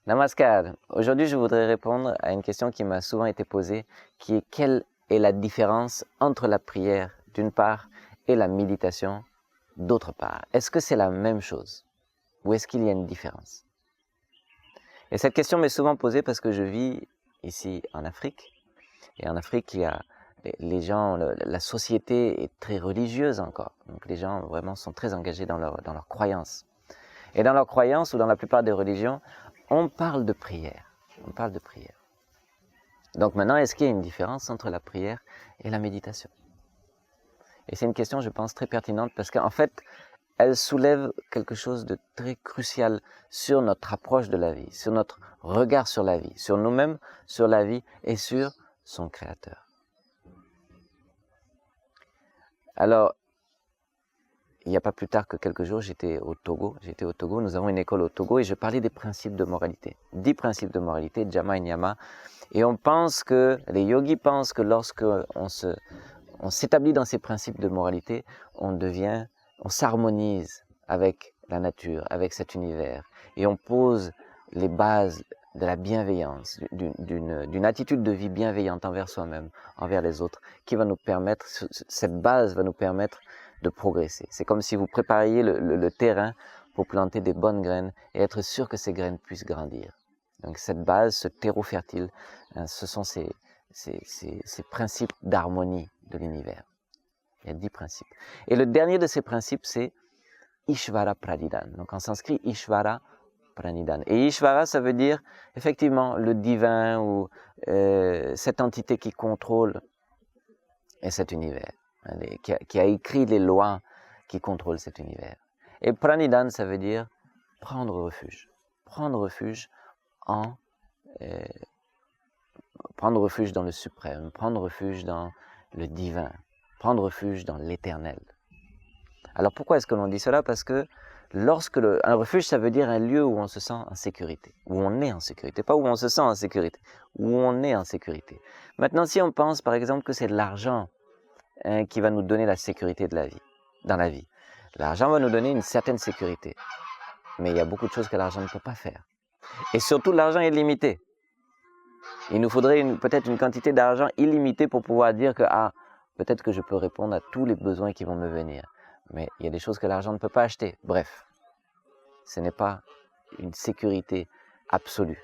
Namaskar. Aujourd'hui, je voudrais répondre à une question qui m'a souvent été posée, qui est quelle est la différence entre la prière, d'une part, et la méditation, d'autre part? Est-ce que c'est la même chose? Ou est-ce qu'il y a une différence? Et cette question m'est souvent posée parce que je vis ici en Afrique. Et en Afrique, il y a les gens, la société est très religieuse encore. Donc les gens vraiment sont très engagés dans leur croyance. Et dans leur croyance, ou dans la plupart des religions, on parle de prière. On parle de prière. Donc maintenant, est-ce qu'il y a une différence entre la prière et la méditation? Et c'est une question, je pense, très pertinente parce qu'en fait, elle soulève quelque chose de très crucial sur notre approche de la vie, sur notre regard sur la vie, sur nous-mêmes, sur la vie et sur son Créateur. Alors, il n'y a pas plus tard que quelques jours, j'étais au Togo, nous avons une école au Togo et je parlais des principes de moralité. 10 principes de moralité, Jama et Nyama. Et les yogis pensent que lorsque on s'établit dans ces principes de moralité, on s'harmonise avec la nature, avec cet univers. Et on pose les bases de la bienveillance, d'une attitude de vie bienveillante envers soi-même, envers les autres, cette base va nous permettre de progresser. C'est comme si vous prépariez le terrain pour planter des bonnes graines et être sûr que ces graines puissent grandir. Donc cette base, ce terreau fertile, ce sont ces principes d'harmonie de l'univers. Il y a 10 principes. Et le dernier de ces principes, c'est Ishvara Pranidan. Donc en sanskrit, Ishvara Pranidan. Et Ishvara, ça veut dire effectivement le divin ou cette entité qui contrôle cet univers, qui a écrit les lois qui contrôlent cet univers. Et Pranidan, ça veut dire prendre refuge. Prendre refuge prendre refuge dans le suprême, prendre refuge dans le divin, prendre refuge dans l'éternel. Alors pourquoi est-ce que l'on dit cela? Parce que un refuge, ça veut dire un lieu où on se sent en sécurité, où on est en sécurité, pas où on se sent en sécurité, où on est en sécurité. Maintenant, si on pense par exemple que c'est l'argent qui va nous donner la sécurité dans la vie. L'argent va nous donner une certaine sécurité, mais il y a beaucoup de choses que l'argent ne peut pas faire. Et surtout, l'argent est limité. Il nous faudrait peut-être une quantité d'argent illimitée pour pouvoir dire que peut-être que je peux répondre à tous les besoins qui vont me venir. Mais il y a des choses que l'argent ne peut pas acheter. Bref, ce n'est pas une sécurité absolue.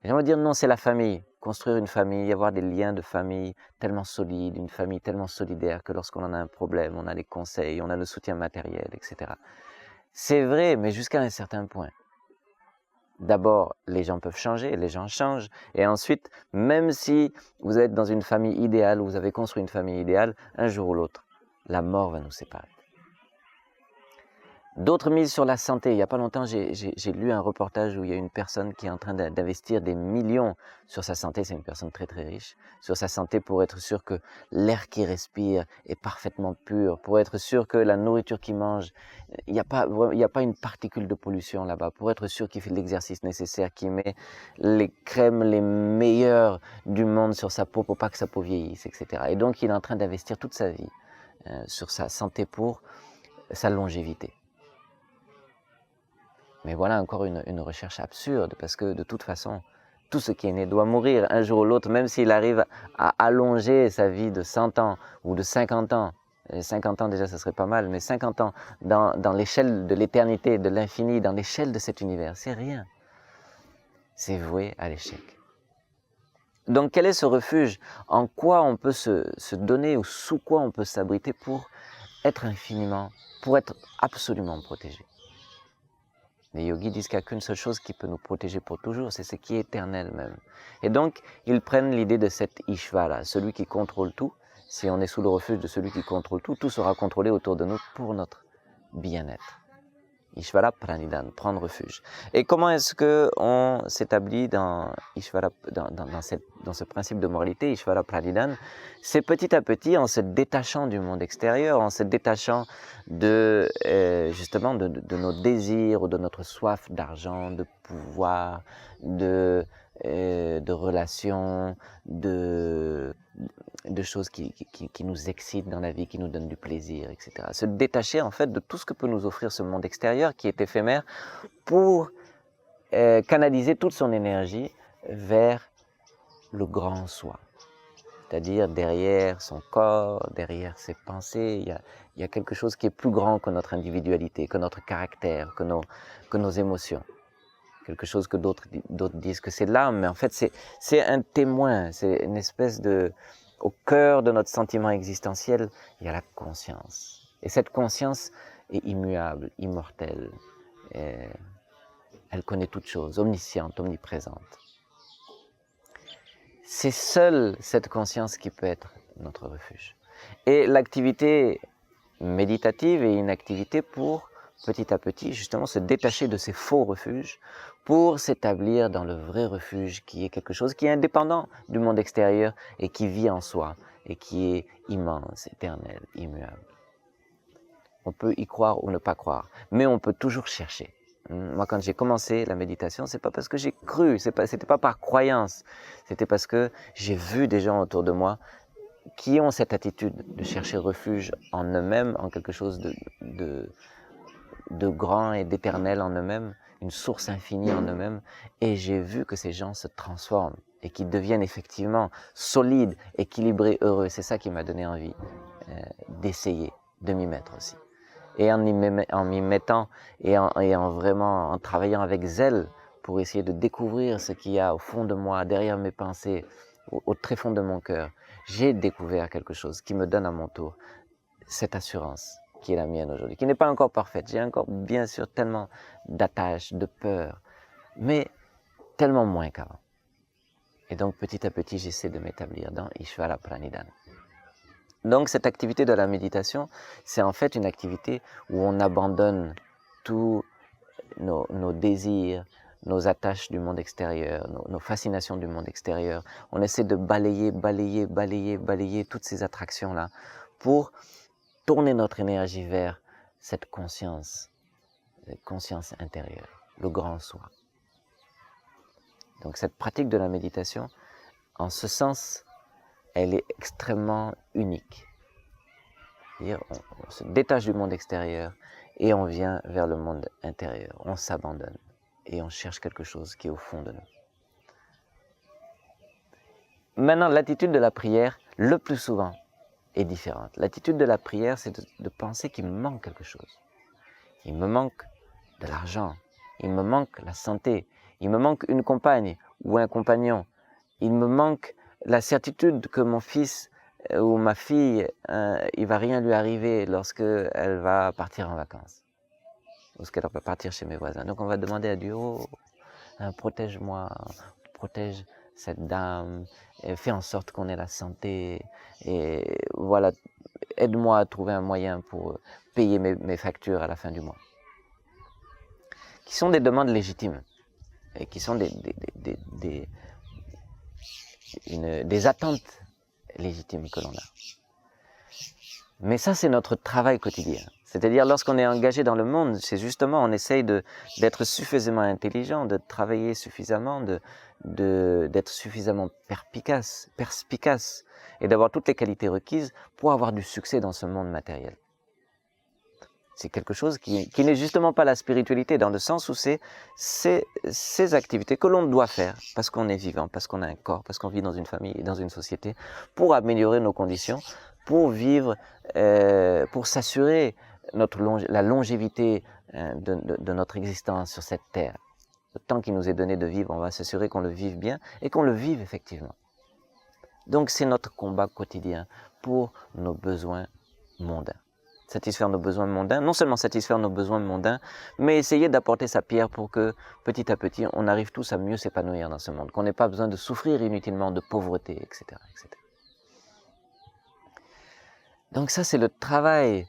J'aimerais dire non, c'est la famille. Construire une famille, avoir des liens de famille tellement solides, une famille tellement solidaire que lorsqu'on en a un problème, on a des conseils, on a le soutien matériel, etc. C'est vrai, mais jusqu'à un certain point. D'abord, les gens peuvent changer, les gens changent. Et ensuite, même si vous êtes dans une famille idéale, vous avez construit une famille idéale, un jour ou l'autre, la mort va nous séparer. D'autres misent sur la santé. Il n'y a pas longtemps, j'ai lu un reportage où il y a une personne qui est en train d'investir des millions sur sa santé. C'est une personne très très riche. Sur sa santé pour être sûr que l'air qu'il respire est parfaitement pur. Pour être sûr que la nourriture qu'il mange, il n'y a pas une particule de pollution là-bas. Pour être sûr qu'il fait l'exercice nécessaire, qu'il met les crèmes les meilleures du monde sur sa peau pour pas que sa peau vieillisse, etc. Et donc il est en train d'investir toute sa vie sur sa santé pour sa longévité. Mais voilà encore une recherche absurde, parce que de toute façon, tout ce qui est né doit mourir un jour ou l'autre, même s'il arrive à allonger sa vie de 100 ans ou de 50 ans. Et 50 ans déjà, ce serait pas mal, mais 50 ans dans l'échelle de l'éternité, de l'infini, dans l'échelle de cet univers, c'est rien. C'est voué à l'échec. Donc quel est ce refuge? En quoi on peut se donner ou sous quoi on peut s'abriter pour être absolument protégé? Les yogis disent qu'il n'y a qu'une seule chose qui peut nous protéger pour toujours, c'est ce qui est éternel même. Et donc, ils prennent l'idée de cet Ishvara, celui qui contrôle tout. Si on est sous le refuge de celui qui contrôle tout, tout sera contrôlé autour de nous pour notre bien-être. Ishvara Pranidan, prendre refuge. Et comment est-ce qu'on s'établit dans ce principe de moralité, Ishvara Pranidan? C'est petit à petit en se détachant du monde extérieur, en se détachant justement de nos désirs ou de notre soif d'argent, de pouvoir, de relations, de choses qui nous excitent dans la vie, qui nous donnent du plaisir, etc. Se détacher en fait de tout ce que peut nous offrir ce monde extérieur qui est éphémère pour canaliser toute son énergie vers le grand soi. C'est-à-dire derrière son corps, derrière ses pensées, il y a quelque chose qui est plus grand que notre individualité, que notre caractère, que nos émotions. Quelque chose que d'autres disent que c'est l'âme, mais en fait c'est un témoin, c'est une espèce de... Au cœur de notre sentiment existentiel, il y a la conscience. Et cette conscience est immuable, immortelle. Et elle connaît toutes choses, omnisciente, omniprésente. C'est seule cette conscience qui peut être notre refuge. Et l'activité méditative est une activité pour, petit à petit, justement se détacher de ces faux refuges pour s'établir dans le vrai refuge qui est quelque chose qui est indépendant du monde extérieur et qui vit en soi et qui est immense, éternel, immuable. On peut y croire ou ne pas croire, mais on peut toujours chercher. Moi, quand j'ai commencé la méditation, c'est pas parce que j'ai cru, c'était pas par croyance, c'était parce que j'ai vu des gens autour de moi qui ont cette attitude de chercher refuge en eux-mêmes, en quelque chose de grand et d'éternel en eux-mêmes, une source infinie en eux-mêmes, et j'ai vu que ces gens se transforment et qu'ils deviennent effectivement solides, équilibrés, heureux. C'est ça qui m'a donné envie d'essayer, de m'y mettre aussi. Et en m'y mettant et en vraiment en travaillant avec zèle pour essayer de découvrir ce qu'il y a au fond de moi, derrière mes pensées, au très fond de mon cœur, j'ai découvert quelque chose qui me donne à mon tour cette assurance qui est la mienne aujourd'hui, qui n'est pas encore parfaite. J'ai encore bien sûr tellement d'attaches, de peur, mais tellement moins qu'avant. Et donc petit à petit, j'essaie de m'établir dans Ishvara Pranidhana. Donc cette activité de la méditation, c'est en fait une activité où on abandonne tous nos désirs, nos attaches du monde extérieur, nos fascinations du monde extérieur. On essaie de balayer toutes ces attractions-là pour tourner notre énergie vers cette conscience intérieure, le grand soi. Donc cette pratique de la méditation, en ce sens, elle est extrêmement unique. C'est-à-dire, on se détache du monde extérieur et on vient vers le monde intérieur. On s'abandonne et on cherche quelque chose qui est au fond de nous. Maintenant, l'attitude de la prière, le plus souvent, est différente. L'attitude de la prière, c'est de penser qu'il me manque quelque chose. Il me manque de l'argent, il me manque la santé, il me manque une compagne ou un compagnon, il me manque la certitude que mon fils ou ma fille, il va rien lui arriver lorsque elle va partir en vacances, lorsqu'elle va partir chez mes voisins. Donc on va demander à Dieu, oh, protège-moi, protège cette dame, et fais en sorte qu'on ait la santé, et voilà, aide-moi à trouver un moyen pour payer mes factures à la fin du mois. Qui sont des demandes légitimes, et qui sont des attentes légitimes que l'on a. Mais ça, c'est notre travail quotidien. C'est-à-dire, lorsqu'on est engagé dans le monde, c'est justement, on essaye d'être suffisamment intelligent, de travailler suffisamment, d'être suffisamment perspicace, et d'avoir toutes les qualités requises pour avoir du succès dans ce monde matériel. C'est quelque chose qui n'est justement pas la spiritualité, dans le sens où c'est ces activités que l'on doit faire, parce qu'on est vivant, parce qu'on a un corps, parce qu'on vit dans une famille et dans une société, pour améliorer nos conditions, pour vivre, pour s'assurer la longévité de notre existence sur cette terre. Le temps qui nous est donné de vivre, on va s'assurer qu'on le vive bien et qu'on le vive effectivement. Donc c'est notre combat quotidien pour nos besoins mondains. Satisfaire nos besoins mondains, non seulement satisfaire nos besoins mondains, mais essayer d'apporter sa pierre pour que petit à petit on arrive tous à mieux s'épanouir dans ce monde, qu'on n'ait pas besoin de souffrir inutilement de pauvreté, etc. etc. Donc ça c'est le travail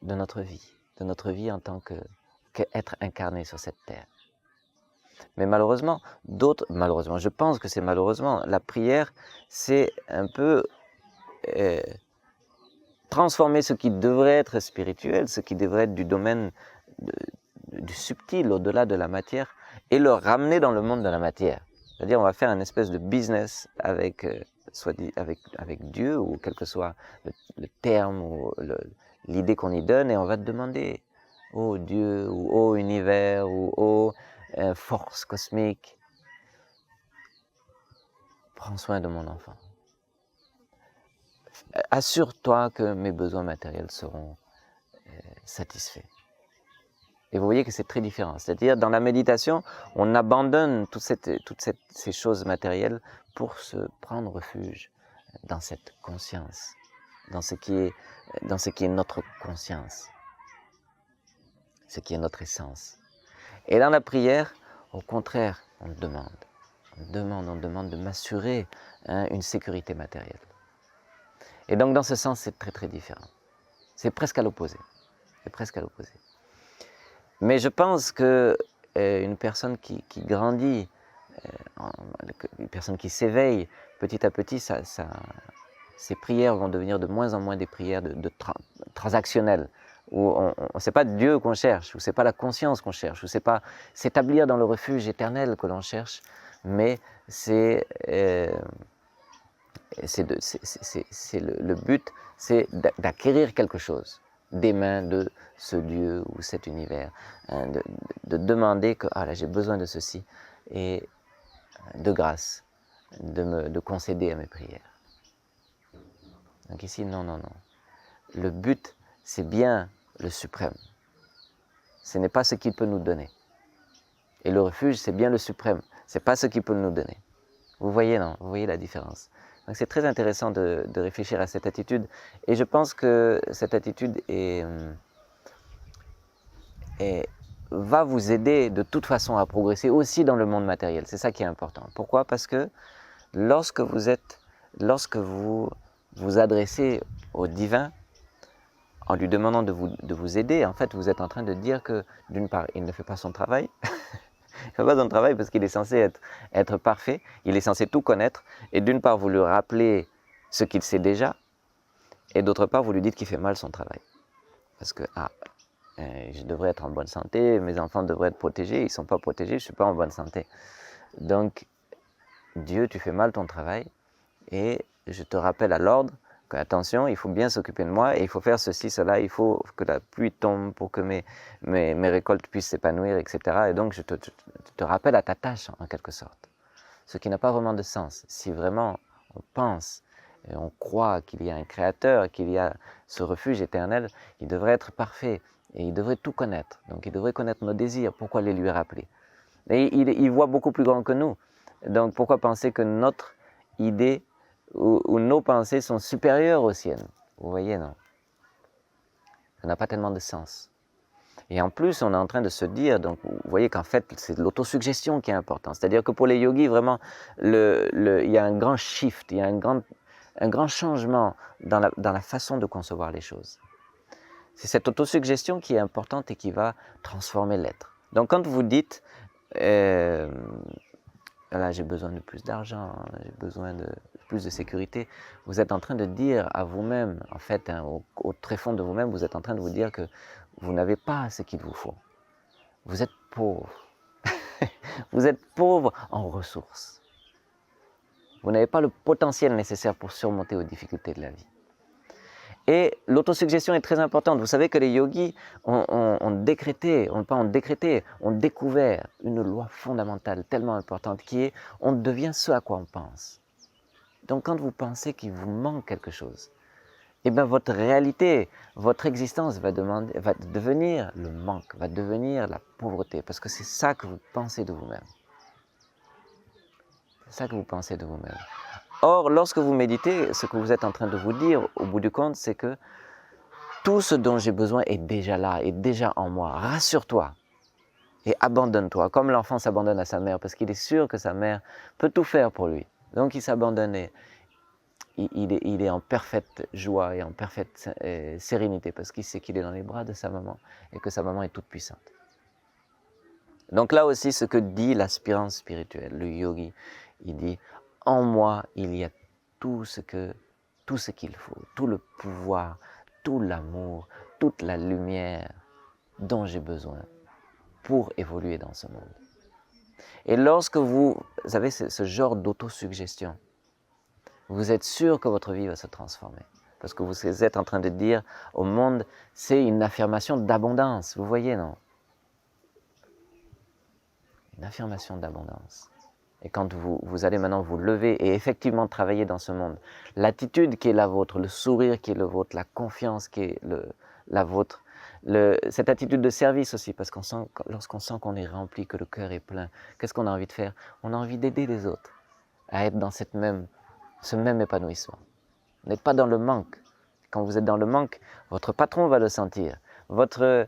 de notre vie en tant qu'être incarné sur cette terre. Mais malheureusement, je pense que c'est malheureusement, la prière, c'est un peu transformer ce qui devrait être spirituel, ce qui devrait être du domaine du subtil, au-delà de la matière, et le ramener dans le monde de la matière. C'est-à-dire, on va faire une espèce de business avec Dieu, ou quel que soit le terme ou l'idée qu'on y donne, et on va te demander, ô Dieu, ou ô univers, ou ô force cosmique, prends soin de mon enfant. Assure-toi que mes besoins matériels seront satisfaits. Et vous voyez que c'est très différent. C'est-à-dire, dans la méditation, on abandonne toutes ces choses matérielles pour se prendre refuge dans cette conscience, dans ce qui est notre conscience, ce qui est notre essence. Et dans la prière, au contraire, on demande de m'assurer une sécurité matérielle. Et donc, dans ce sens, c'est très très différent. C'est presque à l'opposé. C'est presque à l'opposé. Mais je pense que une personne qui grandit, une personne qui s'éveille, petit à petit, ses prières vont devenir de moins en moins des prières transactionnelles, où c'est pas Dieu qu'on cherche, où c'est pas la conscience qu'on cherche, où c'est pas s'établir dans le refuge éternel que l'on cherche, mais le but, c'est d'acquérir quelque chose des mains de ce Dieu ou cet univers, de demander que là j'ai besoin de ceci et de grâce, de concéder à mes prières. Donc ici, non. Le but, c'est bien le suprême. Ce n'est pas ce qu'il peut nous donner. Et le refuge, c'est bien le suprême. Ce n'est pas ce qu'il peut nous donner. Vous voyez, non? Vous voyez la différence. Donc c'est très intéressant de réfléchir à cette attitude. Et je pense que cette attitude va vous aider de toute façon à progresser aussi dans le monde matériel. C'est ça qui est important. Pourquoi? Parce que lorsque vous vous adressez au divin, en lui demandant de vous aider, en fait, vous êtes en train de dire que, d'une part, il ne fait pas son travail. Il ne fait pas son travail parce qu'il est censé être parfait, il est censé tout connaître, et d'une part, vous lui rappelez ce qu'il sait déjà, et d'autre part, vous lui dites qu'il fait mal son travail. Parce que, je devrais être en bonne santé, mes enfants devraient être protégés, ils ne sont pas protégés, je ne suis pas en bonne santé. Donc, Dieu, tu fais mal ton travail, et je te rappelle à l'ordre que, attention, il faut bien s'occuper de moi, et il faut faire ceci, cela, il faut que la pluie tombe pour que mes récoltes puissent s'épanouir, etc. Et donc, je te rappelle à ta tâche, en quelque sorte. Ce qui n'a pas vraiment de sens. Si vraiment on pense et on croit qu'il y a un créateur, qu'il y a ce refuge éternel, il devrait être parfait, et il devrait tout connaître. Donc, il devrait connaître nos désirs, pourquoi les lui rappeler? Et il voit beaucoup plus grand que nous. Donc, pourquoi penser que notre idée ou nos pensées sont supérieures aux siennes? Vous voyez, non? Ça n'a pas tellement de sens. Et en plus, on est en train de se dire, donc vous voyez qu'en fait, c'est l'autosuggestion qui est importante. C'est-à-dire que pour les yogis, vraiment, il y a un grand shift, il y a un grand changement dans la façon de concevoir les choses. C'est cette autosuggestion qui est importante et qui va transformer l'être. Donc quand vous dites, là j'ai besoin de plus d'argent, j'ai besoin de plus de sécurité, vous êtes en train de dire à vous-même, en fait, au tréfonds de vous-même, vous êtes en train de vous dire que vous n'avez pas ce qu'il vous faut. Vous êtes pauvre. Vous êtes pauvre en ressources. Vous n'avez pas le potentiel nécessaire pour surmonter aux difficultés de la vie. Et l'autosuggestion est très importante. Vous savez que les yogis ont découvert une loi fondamentale tellement importante qui est on devient ce à quoi on pense. Donc quand vous pensez qu'il vous manque quelque chose, eh bien votre réalité, votre existence va devenir le manque, va devenir la pauvreté, parce que c'est ça que vous pensez de vous-même. C'est ça que vous pensez de vous-même. Or, lorsque vous méditez, ce que vous êtes en train de vous dire, au bout du compte, c'est que tout ce dont j'ai besoin est déjà là, est déjà en moi. Rassure-toi et abandonne-toi, comme l'enfant s'abandonne à sa mère, parce qu'il est sûr que sa mère peut tout faire pour lui. Donc il s'abandonne et il est en parfaite joie et en parfaite sérénité, parce qu'il sait qu'il est dans les bras de sa maman et que sa maman est toute puissante. Donc là aussi, ce que dit l'aspirant spirituel, le yogi, il dit « En moi, il y a tout ce qu'il faut, tout le pouvoir, tout l'amour, toute la lumière dont j'ai besoin pour évoluer dans ce monde. » Et lorsque vous avez ce genre d'autosuggestion, vous êtes sûr que votre vie va se transformer. Parce que vous êtes en train de dire au monde, c'est une affirmation d'abondance, vous voyez, non? une affirmation d'abondance. Et quand vous allez maintenant vous lever et effectivement travailler dans ce monde, l'attitude qui est la vôtre, le sourire qui est le vôtre, la confiance qui est la vôtre, cette attitude de service aussi, parce qu'on sent, lorsqu'on sent qu'on est rempli, que le cœur est plein, qu'est-ce qu'on a envie de faire? On a envie d'aider les autres à être dans ce même épanouissement. Vous n'êtes pas dans le manque. Quand vous êtes dans le manque, votre patron va le sentir, votre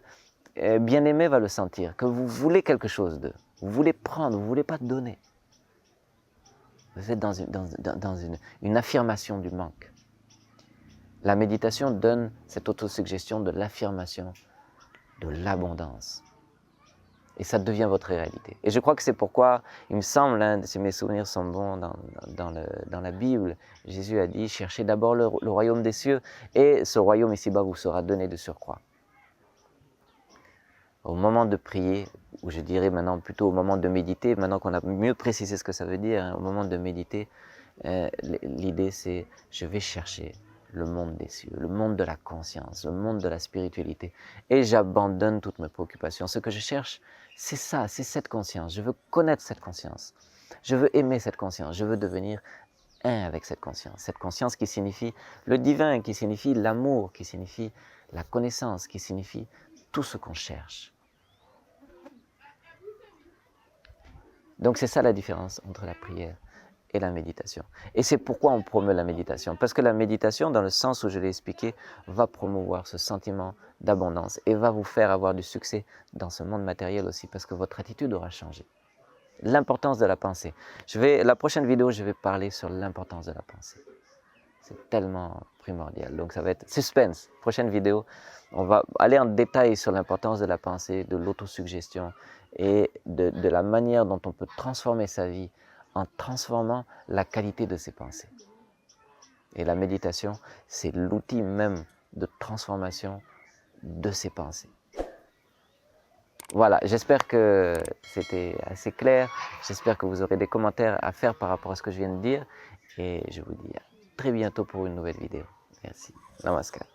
bien-aimé va le sentir, que vous voulez quelque chose d'eux, vous voulez prendre, vous ne voulez pas donner. Vous êtes dans une affirmation du manque. La méditation donne cette autosuggestion de l'affirmation de l'abondance. Et ça devient votre réalité. Et je crois que c'est pourquoi, il me semble, si mes souvenirs sont bons dans la Bible, Jésus a dit « Cherchez d'abord le royaume des cieux, et ce royaume ici-bas vous sera donné de surcroît. » Au moment de prier, ou je dirais maintenant plutôt au moment de méditer, maintenant qu'on a mieux précisé ce que ça veut dire, au moment de méditer, l'idée c'est « Je vais chercher le monde des cieux, le monde de la conscience, le monde de la spiritualité. Et j'abandonne toutes mes préoccupations. Ce que je cherche, c'est ça, c'est cette conscience. Je veux connaître cette conscience. Je veux aimer cette conscience. Je veux devenir un avec cette conscience. Cette conscience qui signifie le divin, qui signifie l'amour, qui signifie la connaissance, qui signifie tout ce qu'on cherche. Donc c'est ça la différence entre la prière et la méditation. Et c'est pourquoi on promeut la méditation. Parce que la méditation, dans le sens où je l'ai expliqué, va promouvoir ce sentiment d'abondance et va vous faire avoir du succès dans ce monde matériel aussi, parce que votre attitude aura changé. L'importance de la pensée. La prochaine vidéo, je vais parler sur l'importance de la pensée. C'est tellement primordial. Donc ça va être suspense. Prochaine vidéo, on va aller en détail sur l'importance de la pensée, de l'autosuggestion et de la manière dont on peut transformer sa vie en transformant la qualité de ses pensées. Et la méditation, c'est l'outil même de transformation de ses pensées. Voilà, j'espère que c'était assez clair. J'espère que vous aurez des commentaires à faire par rapport à ce que je viens de dire. Et je vous dis à très bientôt pour une nouvelle vidéo. Merci. Namaskar.